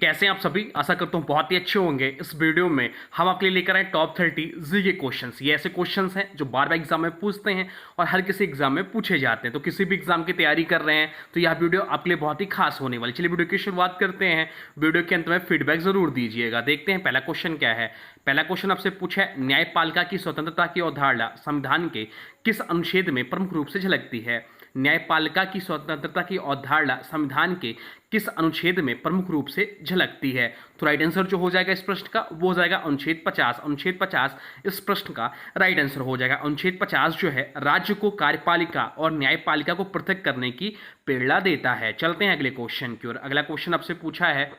कैसे हैं आप सभी। आशा करता हूँ बहुत ही अच्छे होंगे। इस वीडियो में हम आपके लिए लेकर आए टॉप 30 जीके क्वेश्चंस। ये ऐसे क्वेश्चंस हैं जो बार बार एग्जाम में पूछते हैं और हर किसी एग्जाम में पूछे जाते हैं। तो किसी भी एग्जाम की तैयारी कर रहे हैं तो यह वीडियो आपके लिए बहुत ही खास होने वाली। चलिए वीडियो की शुरुआत करते हैं। वीडियो के अंत में फीडबैक जरूर दीजिएगा। देखते हैं पहला क्वेश्चन क्या है। पहला क्वेश्चन आपसे पूछा है, न्यायपालिका की स्वतंत्रता की अवधारणा संविधान के किस अनुच्छेद में प्रमुख रूप से झलकती है। न्यायपालिका की स्वतंत्रता की अवधारणा संविधान के किस अनुच्छेद में प्रमुख रूप से झलकती है। तो राइट आंसर जो हो जाएगा इस प्रश्न का वो हो जाएगा अनुच्छेद 50। अनुच्छेद 50 इस प्रश्न का राइट आंसर हो जाएगा। अनुच्छेद 50 जो है राज्य को कार्यपालिका और न्यायपालिका को पृथक करने की प्रेरणा देता है। चलते हैं अगले क्वेश्चन की ओर। अगला क्वेश्चन आपसे पूछा है,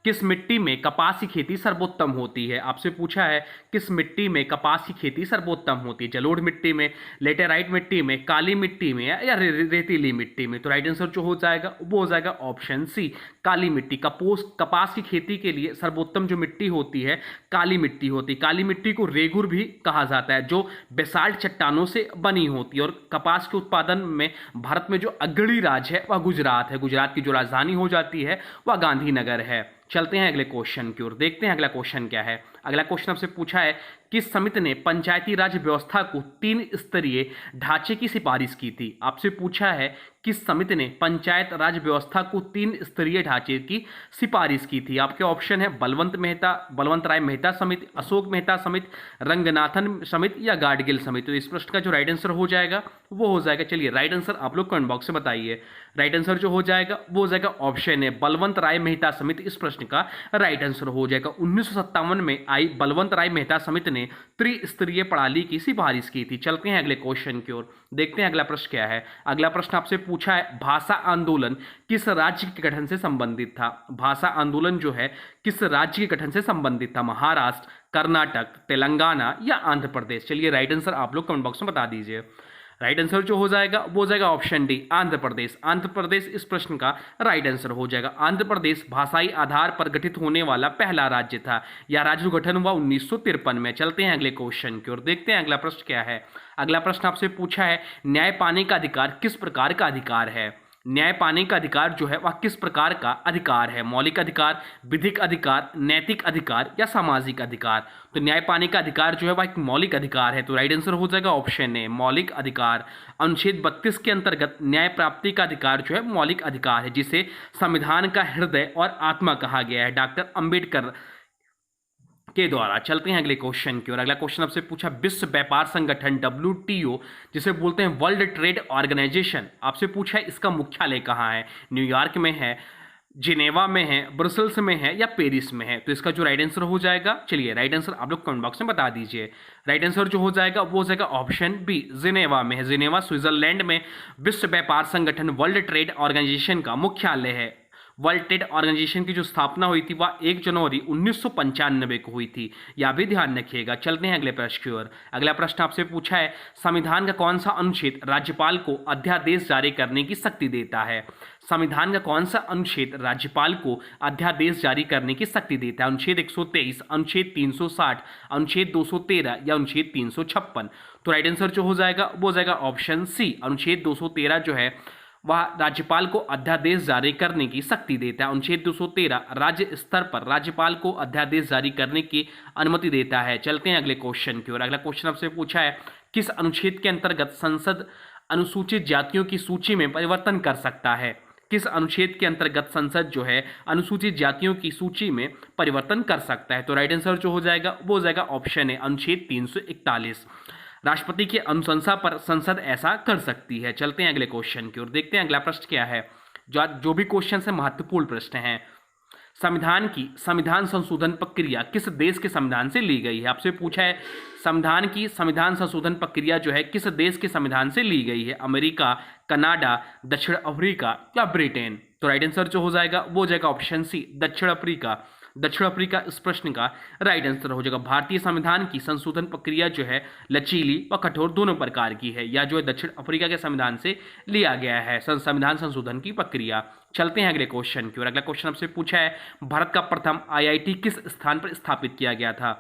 किस मिट्टी में कपास की खेती सर्वोत्तम होती है। आपसे पूछा है किस मिट्टी में कपास की खेती सर्वोत्तम होती है। जलोढ़ मिट्टी में, लेटेराइट मिट्टी में, काली मिट्टी में या रेतीली मिट्टी में। तो राइट आंसर जो हो जाएगा वो हो जाएगा ऑप्शन सी, काली मिट्टी। कपास की खेती के लिए सर्वोत्तम जो मिट्टी होती है काली मिट्टी होती है। काली मिट्टी को रेगुर भी कहा जाता है जो बेसाल्ट चट्टानों से बनी होती है। और कपास के उत्पादन में भारत में जो अग्रणी राज्य है वह गुजरात है। गुजरात की जो राजधानी हो जाती है वह गांधीनगर है। चलते हैं अगले क्वेश्चन की ओर। देखते हैं अगला क्वेश्चन क्या है। अगला क्वेश्चन आपसे पूछा है, किस समिति ने पंचायती राज व्यवस्था को 3 स्तरीय ढांचे की सिफारिश की थी। आपसे पूछा है किस समिति ने पंचायत राज व्यवस्था को 3 स्तरीय ढांचे की सिफारिश की थी। आपके ऑप्शन है बलवंत राय मेहता समिति, अशोक मेहता समिति, रंगनाथन समिति या गाडगिल समिति। तो इस प्रश्न का जो राइट आंसर हो जाएगा वो हो जाएगा, चलिए राइट आंसर आप लोग कमेंट बॉक्स में बताइए। राइट आंसर जो हो जाएगा वो हो जाएगा ऑप्शन है बलवंत राय मेहता समिति। इस प्रश्न का राइट आंसर हो जाएगा। 1957 में आई बलवंत राय मेहता समिति ने त्रिस्तरीय प्रणाली की सिफारिश की थी। चलते हैं अगले क्वेश्चन की ओर। देखते हैं अगला प्रश्न क्या है। अगला प्रश्न आपसे पूछा है, भाषा आंदोलन किस राज्य के गठन से संबंधित था। भाषा आंदोलन जो है किस राज्य के गठन से संबंधित था। महाराष्ट्र, कर्नाटक, तेलंगाना या आंध्र प्रदेश। चलिए राइट आंसर आप लोग कमेंट बॉक्स में बता दीजिए। राइट आंसर जो हो जाएगा वो हो जाएगा ऑप्शन डी, आंध्र प्रदेश। आंध्र प्रदेश इस प्रश्न का राइट आंसर हो जाएगा। आंध्र प्रदेश भाषाई आधार पर गठित होने वाला पहला राज्य था। यह राज्य गठन हुआ 1953 में। चलते हैं अगले क्वेश्चन की ओर। देखते हैं अगला प्रश्न क्या है। अगला प्रश्न आपसे पूछा है, न्याय पाने का अधिकार किस प्रकार का अधिकार है। न्याय पाने का अधिकार जो है वह किस प्रकार का अधिकार है। मौलिक अधिकार, विधिक अधिकार, नैतिक अधिकार या सामाजिक अधिकार। तो न्याय पाने का अधिकार जो है वह एक मौलिक अधिकार है। तो राइट आंसर हो जाएगा ऑप्शन ए, मौलिक अधिकार। अनुच्छेद 32 के अंतर्गत न्याय प्राप्ति का अधिकार जो है मौलिक अधिकार है, जिसे संविधान का हृदय और आत्मा कहा गया है डॉक्टर अंबेडकर के द्वारा। चलते हैं अगले क्वेश्चन की ओर। अगला क्वेश्चन आपसे पूछा, विश्व व्यापार संगठन WTO जिसे बोलते हैं वर्ल्ड ट्रेड ऑर्गेनाइजेशन, आपसे पूछा है इसका मुख्यालय कहाँ है। न्यूयॉर्क में है, जिनेवा में है, ब्रुसेल्स में है या पेरिस में है। तो इसका जो राइट आंसर हो जाएगा, चलिए राइट आंसर आप लोग कमेंट बॉक्स में बता दीजिए। राइट आंसर जो हो जाएगा वो हो जाएगा ऑप्शन बी, जिनेवा में है। जिनेवा स्विट्जरलैंड में विश्व व्यापार संगठन वर्ल्ड ट्रेड ऑर्गेनाइजेशन का मुख्यालय है। वर्ल्ड ट्रेड ऑर्गेनाइजेशन की जो स्थापना हुई थी वह 1 जनवरी 1995 को हुई थी, यह भी ध्यान रखिएगा। चलते हैं अगले प्रश्न की ओर। अगला प्रश्न आपसे पूछा है, संविधान का कौन सा अनुच्छेद राज्यपाल को अध्यादेश जारी करने की शक्ति देता है। संविधान का कौन सा अनुच्छेद राज्यपाल को अध्यादेश जारी करने की शक्ति देता है। अनुच्छेद 123, अनुच्छेद 360, अनुच्छेद 213 या अनुच्छेद 356। तो राइट आंसर जो हो जाएगा वो हो जाएगा ऑप्शन सी, अनुच्छेद 213 जो है वह राज्यपाल को अध्यादेश जारी करने की शक्ति देता है। अनुच्छेद 213 राज्य स्तर पर राज्यपाल को अध्यादेश जारी करने की अनुमति देता है। चलते हैं अगले क्वेश्चन की ओर। अगला क्वेश्चन आपसे पूछा है, किस अनुच्छेद के अंतर्गत संसद अनुसूचित जातियों की सूची में परिवर्तन कर सकता है। किस अनुच्छेद के अंतर्गत संसद जो है अनुसूचित जातियों की सूची में परिवर्तन कर सकता है। तो राइट आंसर जो हो जाएगा वो हो जाएगा ऑप्शन है, अनुच्छेद 341। राष्ट्रपति की अनुशंसा पर संसद ऐसा कर सकती है। चलते हैं अगले क्वेश्चन की ओर। देखते हैं अगला प्रश्न क्या है। जो भी क्वेश्चन है महत्वपूर्ण प्रश्न है। संविधान संशोधन प्रक्रिया किस देश के संविधान से ली गई है। आपसे पूछा है संविधान संशोधन प्रक्रिया जो है किस देश के संविधान से ली गई है। अमेरिका, कनाडा, दक्षिण अफ्रीका या ब्रिटेन। तो राइट आंसर जो हो जाएगा वो हो जाएगा ऑप्शन सी, दक्षिण अफ्रीका। दक्षिण अफ्रीका इस प्रश्न का राइट आंसर हो जाएगा। भारतीय संविधान की संशोधन प्रक्रिया जो है लचीली व कठोर दोनों प्रकार की है। या जो है दक्षिण अफ्रीका के संविधान से लिया गया है संविधान संशोधन की प्रक्रिया। चलते हैं अगले क्वेश्चन की ओर। अगला क्वेश्चन आपसे पूछा है, भारत का प्रथम IIT किस स्थान पर स्थापित किया गया था।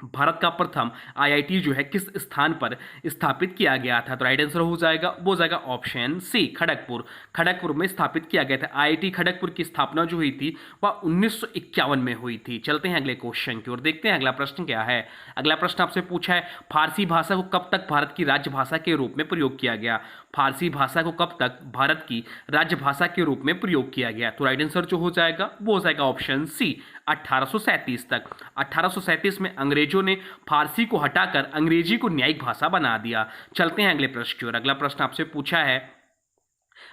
भारत का प्रथम आईआईटी जो है किस स्थान पर स्थापित किया गया था? तो राइट आंसर हो जाएगा, वो हो जाएगा ऑप्शन सी, खड़गपुर। खड़गपुर में स्थापित किया गया था। आईआईटी खड़गपुर की स्थापना जो हुई थी वह 1951 में हुई थी। चलते हैं अगले क्वेश्चन की ओर, देखते हैं अगला प्रश्न क्या है। अगला प्रश्न आपसे पूछा है, फारसी भाषा को कब तक भारत की राजभाषा के रूप में प्रयोग किया गया? फारसी भाषा को कब तक भारत की राजभाषा के रूप में प्रयोग किया गया? तो राइट आंसर जो हो जाएगा वो हो जाएगा ऑप्शन सी, 1837 तक। 1837 में अंग्रेजों ने फारसी को हटाकर अंग्रेजी को न्यायिक भाषा बना दिया। चलते हैं अगले प्रश्न की ओर। अगला प्रश्न आपसे पूछा है,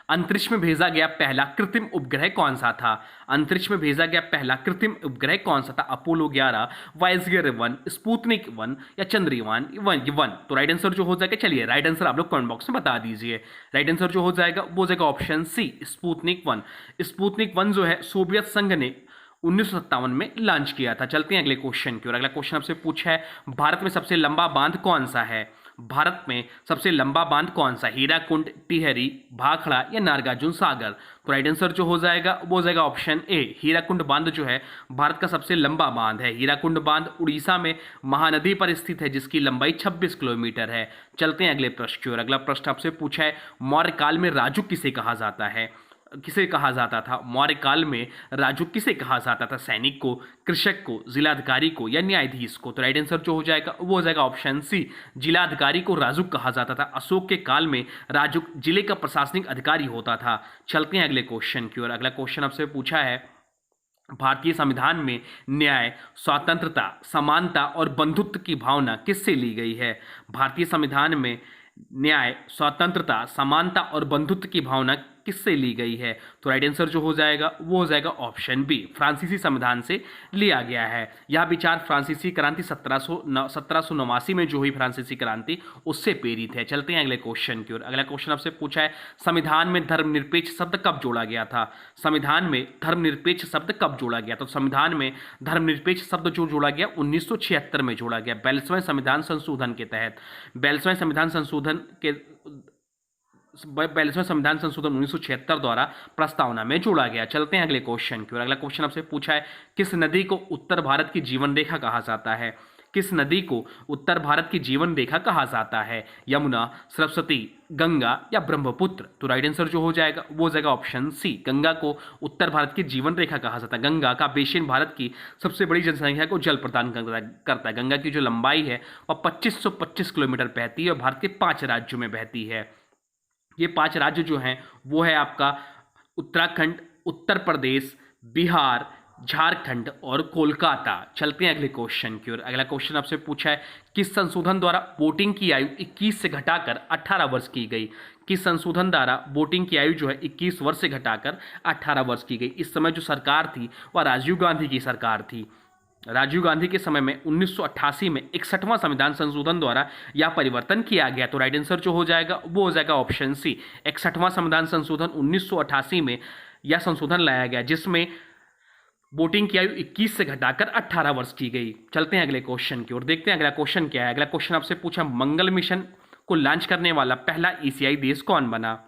अंतरिक्ष में भेजा गया पहला कृत्रिम उपग्रह कौन सा था? अंतरिक्ष में भेजा गया पहला कृत्रिम उपग्रह कौन सा था? अपोलो 11, वायसगर 1, स्पुतनिक 1 या चंद्रयान 1? तो राइट आंसर जो हो जाएगा, चलिए राइट आंसर आप लोग कमेंट बॉक्स में बता दीजिए। राइट आंसर जो हो जाएगा वो हो जाएगा ऑप्शन सी, स्पुतनिक 1। स्पुतनिक 1 जो है सोवियत संघ ने 1957 में लॉन्च किया था। चलते हैं अगले क्वेश्चन की ओर। अगला क्वेश्चन आपसे पूछा है, भारत में सबसे लंबा बांध कौन सा है? भारत में सबसे लंबा बांध कौन सा? हीराकुंड, टिहरी, भाखड़ा या नागार्जुन सागर? तो राइट आंसर जो हो जाएगा वो हो जाएगा ऑप्शन ए, हीराकुंड बांध जो है भारत का सबसे लंबा बांध है। हीराकुंड बांध उड़ीसा में महानदी पर स्थित है, जिसकी लंबाई 26 किलोमीटर है। चलते हैं अगले प्रश्न की ओर। अगला प्रश्न आपसे पूछा है, मौर्य काल में राजू किसे कहा जाता है? किसे कहा जाता था? मौर्य काल में राजू किसे कहा जाता था? सैनिक को, कृषक को, जिलाधिकारी को या न्यायाधीश को? तो राइट आंसर जो हो जाएगा वो हो जाएगा ऑप्शन सी, जिलाधिकारी को राजुक कहा जाता था। अशोक के काल में राजुक जिले का प्रशासनिक अधिकारी होता था। चलते हैं अगले क्वेश्चन की ओर। अगला क्वेश्चन आपसे पूछा है, भारतीय संविधान में न्याय, स्वतंत्रता, समानता और बंधुत्व की भावना किससे ली गई है? भारतीय संविधान में न्याय, स्वतंत्रता, समानता और बंधुत्व की भावना किससे ली गई है? तो राइट आंसर जो हो जाएगा वो हो जाएगा ऑप्शन बी, फ्रांसीसी संविधान से लिया गया है। यह विचार फ्रांसीसी क्रांति 1789 में जो हुई फ्रांसीसी क्रांति उससे प्रेरित है। चलते हैं अगले क्वेश्चन की ओर। अगला क्वेश्चन आपसे पूछा है, संविधान में धर्मनिरपेक्ष शब्द कब जोड़ा गया था? संविधान में धर्मनिरपेक्ष शब्द कब जोड़ा गया? तो संविधान में धर्मनिरपेक्ष शब्द जो जोड़ा गया 1976 में जोड़ा गया, 42वें संविधान संशोधन के तहत। 42वें संविधान संशोधन के 42वें संविधान संशोधन 1976 द्वारा प्रस्तावना में जोड़ा गया। चलते हैं अगले क्वेश्चन की ओर। अगला क्वेश्चन आपसे पूछा है, किस नदी को उत्तर भारत की जीवन रेखा कहा जाता है? किस नदी को उत्तर भारत की जीवन रेखा कहा जाता है? यमुना, सरस्वती, गंगा या ब्रह्मपुत्र? तो राइट आंसर जो हो जाएगा वो हो जाएगा ऑप्शन सी, गंगा को उत्तर भारत की जीवन रेखा कहा जाता है। गंगा का बेसिन भारत की सबसे बड़ी जनसंख्या को जल प्रदान करता है। गंगा की जो लंबाई है वह 2525 किलोमीटर बहती है और भारत के 5 राज्यों में बहती है। ये 5 राज्य जो हैं वो है आपका उत्तराखंड, उत्तर प्रदेश, बिहार, झारखंड और कोलकाता। चलते हैं अगले क्वेश्चन की ओर। अगला क्वेश्चन आपसे पूछा है, किस संशोधन द्वारा वोटिंग की आयु 21 से घटाकर 18 वर्ष की गई? किस संशोधन द्वारा वोटिंग की आयु जो है 21 वर्ष से घटाकर 18 वर्ष की गई? इस समय जो सरकार थी वह राजीव गांधी की सरकार थी। राजीव गांधी के समय में 1988 में 61वां संविधान संशोधन द्वारा यह परिवर्तन किया गया। तो राइट आंसर जो हो जाएगा वो हो जाएगा ऑप्शन सी, 61वां संविधान संशोधन 1988 में यह संशोधन लाया गया, जिसमें वोटिंग की आयु 21 से घटाकर 18 वर्ष की गई। चलते हैं अगले क्वेश्चन की ओर, देखते हैं अगला क्वेश्चन क्या है। अगला क्वेश्चन आपसे पूछा, मंगल मिशन को लॉन्च करने वाला पहला एशियाई देश कौन बना?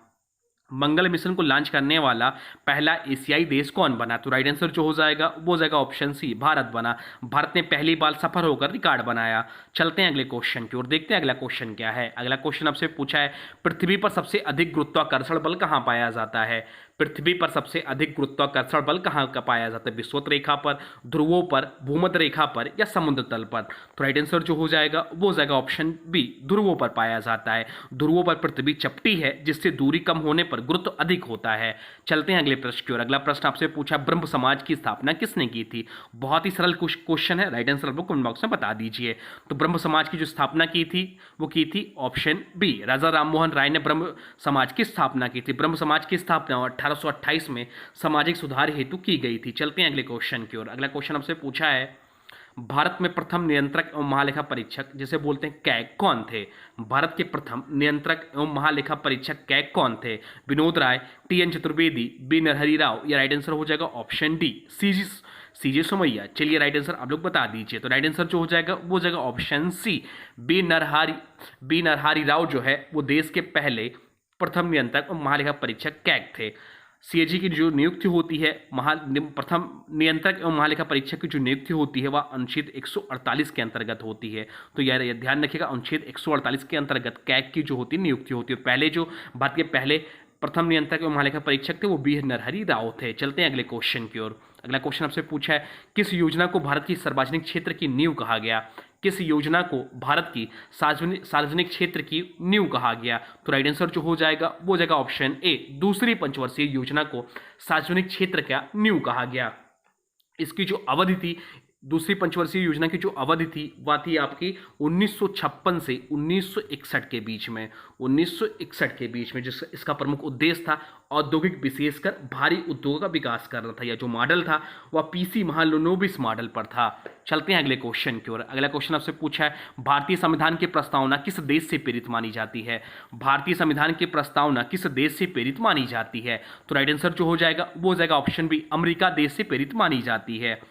मंगल मिशन को लॉन्च करने वाला पहला एशियाई देश कौन बना? तो राइट आंसर जो हो जाएगा वो हो जाएगा ऑप्शन सी, भारत बना। भारत ने पहली बार सफल होकर रिकॉर्ड बनाया। चलते हैं अगले क्वेश्चन की ओर, देखते हैं अगला क्वेश्चन क्या है। अगला क्वेश्चन आपसे पूछा है, पृथ्वी पर सबसे अधिक गुरुत्वाकर्षण बल कहाँ पाया जाता है? पृथ्वी पर सबसे अधिक गुरुत्वाकर्षण बल कहाँ का पाया जाता है? विषुवत रेखा पर, ध्रुवों पर, भूमध्य रेखा पर या समुद्र तल पर? तो राइट आंसर जो हो जाएगा वो हो जाएगा ऑप्शन बी, ध्रुवों पर पाया जाता है। ध्रुवों पर पृथ्वी चपटी है, जिससे दूरी कम होने पर गुरुत्व अधिक होता है। चलते हैं अगले प्रश्न की ओर। अगला प्रश्न आपसे पूछा, ब्रह्म समाज की स्थापना किसने की थी? बहुत ही सरल क्वेश्चन है, राइट आंसर आप लोग कमेंट बॉक्स में बता दीजिए। तो ब्रह्म समाज की जो स्थापना की थी वो की थी ऑप्शन बी, राजा राममोहन राय ने ब्रह्म समाज की स्थापना की थी। ब्रह्म समाज की स्थापना 1828 में सामाजिक सुधार हेतु की गई थी। चलते हैं अगले क्वेश्चन की ओर। अगला क्वेश्चन आपसे पूछा है, भारत में प्रथम नियंत्रक एवं महालेखा परीक्षक जिसे बोलते हैं कैग कौन थे? भारत के प्रथम नियंत्रक एवं महालेखा परीक्षक कैग कौन थे? विनोद राय, टी.एन. चतुर्वेदी, बी नरहरि राव या राइट आंसर हो जाएगा ऑप्शन डी, सीजी सोमैया। चलिए राइट आंसर आप लोग बता दीजिए। तो राइट आंसर जो हो जाएगा वो हो जाएगा option C, B Narahari Rao जो है वो देश के पहले प्रथम नियंत्रक और महालेखा परीक्षक कैग थे। सीएजी की जो नियुक्ति होती है, प्रथम नियंत्रक एवं महालेखा परीक्षक की जो नियुक्ति होती है वह अनुच्छेद 148 के अंतर्गत होती है। तो यार ध्यान रखिएगा, अनुच्छेद 148 के अंतर्गत कैग की जो होती है नियुक्ति होती है। पहले जो भारत के पहले प्रथम नियंत्रक एवं महालेखा परीक्षक थे वो बी नरहरि राव थे। चलते हैं अगले क्वेश्चन की ओर। अगला क्वेश्चन आपसे पूछा है, किस योजना को भारत की सार्वजनिक क्षेत्र की नींव कहा गया? किस योजना को भारत की सार्वजनिक क्षेत्र की नींव कहा गया? तो राइट आंसर जो हो जाएगा वो जाएगा ऑप्शन ए, दूसरी पंचवर्षीय योजना को सार्वजनिक क्षेत्र का नींव कहा गया। इसकी जो अवधि थी, दूसरी पंचवर्षीय योजना की जो अवधि थी वह थी आपकी 1956 से 1961 के बीच में। 1961 के बीच में जिसका इसका प्रमुख उद्देश्य था औद्योगिक विशेषकर भारी उद्योगों का विकास करना था। यह जो मॉडल था वह पीसी महालनोबिस मॉडल पर था। चलते हैं अगले क्वेश्चन की ओर। अगला क्वेश्चन आपसे पूछा है, भारतीय संविधान की प्रस्तावना किस देश से प्रेरित मानी जाती है? भारतीय संविधान की प्रस्तावना किस देश से प्रेरित मानी जाती है? तो राइट आंसर जो हो जाएगा वो हो जाएगा ऑप्शन बी, अमेरिका देश से प्रेरित मानी जाती है।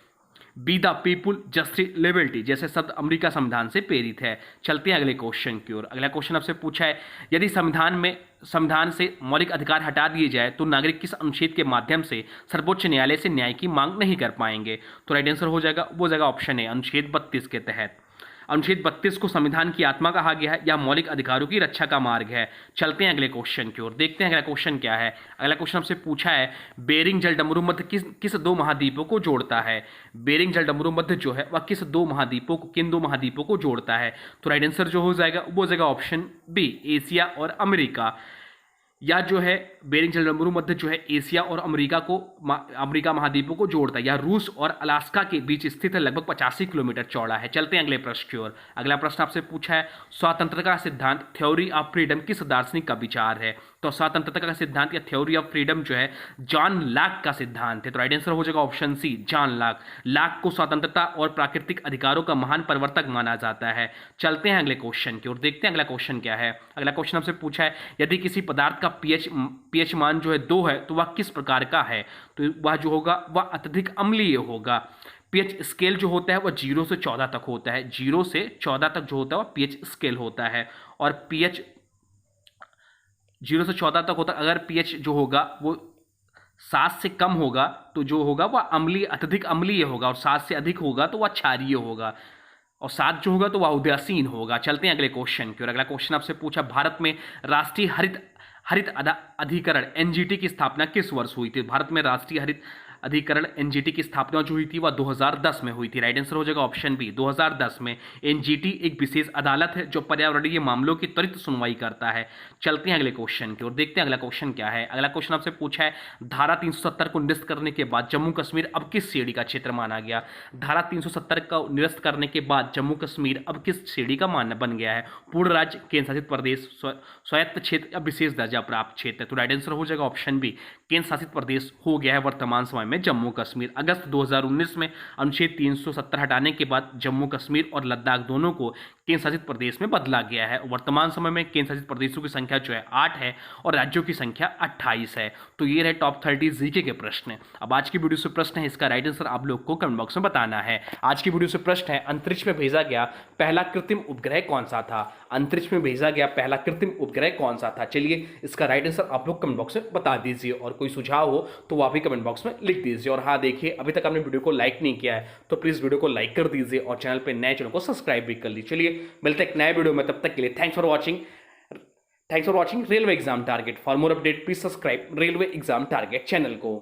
Be the people justice liberty जैसे शब्द अमेरिका संविधान से प्रेरित है। चलते हैं अगले क्वेश्चन की ओर। अगला क्वेश्चन आपसे पूछा है, यदि संविधान से मौलिक अधिकार हटा दिए जाए तो नागरिक किस अनुच्छेद के माध्यम से सर्वोच्च न्यायालय से न्याय की मांग नहीं कर पाएंगे? तो राइट आंसर हो जाएगा वो जाएगा ऑप्शन ए, अनुच्छेद 32 के तहत। अनुच्छेद 32 को संविधान की आत्मा कहा गया है या मौलिक अधिकारों की रक्षा का मार्ग है। चलते हैं अगले क्वेश्चन की ओर, देखते हैं अगला क्वेश्चन क्या है। अगला क्वेश्चन आपसे पूछा है, बेरिंग जलडमरू मध्य किस दो महाद्वीपों को जोड़ता है? बेरिंग जलडमरू मध्य जो है वह किन दो महाद्वीपों को जोड़ता है? तो राइट आंसर जो हो जाएगा वो जाएगा ऑप्शन बी, एशिया और अमेरिका। या जो है बेरिंग जलडमरू मध्य जो है एशिया और अमेरिका महाद्वीपों को जोड़ता है। या रूस और अलास्का के बीच स्थित है, लगभग 85 किलोमीटर चौड़ा है। चलते हैं अगले प्रश्न की ओर। अगला प्रश्न आपसे पूछा है, स्वतंत्रता का सिद्धांत थ्योरी ऑफ फ्रीडम किस दार्शनिक का विचार है? तो स्वतंत्रता का सिद्धांत या थ्योरी ऑफ फ्रीडम जो है जॉन लॉक का सिद्धांत है। तो राइट आंसर हो जाएगा option C, John Locke. Locke को स्वतंत्रता और प्राकृतिक अधिकारों का महान प्रवर्तक माना जाता है। चलते हैं अगले क्वेश्चन की ओर, देखते हैं अगला क्वेश्चन क्या है। अगला क्वेश्चन आपसे पूछा है, यदि किसी पदार्थ का पीएच मान जो है 2 है तो वह किस प्रकार का है? तो वह जो होगा वह अत्यधिक अम्लीय होगा। पीएच स्केल जो होता है वह 0 से 14 तक होता है। 0 से 14 तक जो होता है वह पीएच स्केल होता है। और पीएच 0 से 14 तक होता है। अगर पीएच जो होगा वो 7 से कम होगा तो जो होगा वह अत्यधिक अम्लीय होगा, और 7 से अधिक होगा तो वह क्षारीय होगा, और 7 जो होगा तो वह उदासीन होगा। चलते हैं अगले क्वेश्चन की ओर। अगला क्वेश्चन आपसे पूछा, भारत में राष्ट्रीय हरित अधिकरण एनजीटी की स्थापना किस वर्ष हुई थी? भारत में राष्ट्रीय हरित अधिकरण एनजीटी की स्थापना जो हुई थी वह 2010 में हुई थी। राइट आंसर हो जाएगा ऑप्शन बी, 2010 में। एनजीटी एक विशेष अदालत है जो पर्यावरणीय मामलों की त्वरित सुनवाई करता है। चलते हैं अगले क्वेश्चन की ओर, देखते हैं अगला क्वेश्चन क्या है। अगला क्वेश्चन आपसे पूछा है, धारा 370 को निरस्त करने के बाद जम्मू कश्मीर अब किस श्रेणी का क्षेत्र माना गया? धारा 370 का निरस्त करने के बाद जम्मू कश्मीर अब किस श्रेणी का बन गया है? पूर्ण राज्य, केंद्र शासित प्रदेश, स्वायत्त क्षेत्र या विशेष दर्जा प्राप्त क्षेत्र? तो राइट आंसर हो जाएगा ऑप्शन बी, केंद्र शासित प्रदेश हो गया है वर्तमान समय में जम्मू कश्मीर। अगस्त 2019 में अनुच्छेद 370 हटाने के बाद जम्मू कश्मीर और लद्दाख दोनों को केंद्र शासित प्रदेश में बदला गया है। वर्तमान समय में केंद्र शासित प्रदेशों की संख्या जो है 8 है और राज्यों की संख्या 28 है। तो ये रहे टॉप 30 जीके के प्रश्न। अब आज की वीडियो से प्रश्न है, इसका राइट आंसर आप लोग को कमेंट बॉक्स में बताना है। आज की वीडियो से प्रश्न है, अंतरिक्ष में भेजा गया पहला कृत्रिम उपग्रह कौन सा था? अंतरिक्ष में भेजा गया पहला कृत्रिम उपग्रह कौन सा था? चलिए इसका राइट आंसर आप लोग कमेंट बॉक्स में बता दीजिए, और कोई सुझाव हो तो वह भी कमेंट बॉक्स में लिख दीजिए। और हाँ देखिए, अभी तक आपने वीडियो को लाइक नहीं किया है तो प्लीज वीडियो को लाइक कर दीजिए और चैनल पे नए चैनल को सब्सक्राइब भी कर लीजिए। चलिए मिलते हैं एक नए वीडियो में, तब तक के लिए thanks for watching railway exam target. For more update please subscribe railway exam target channel को।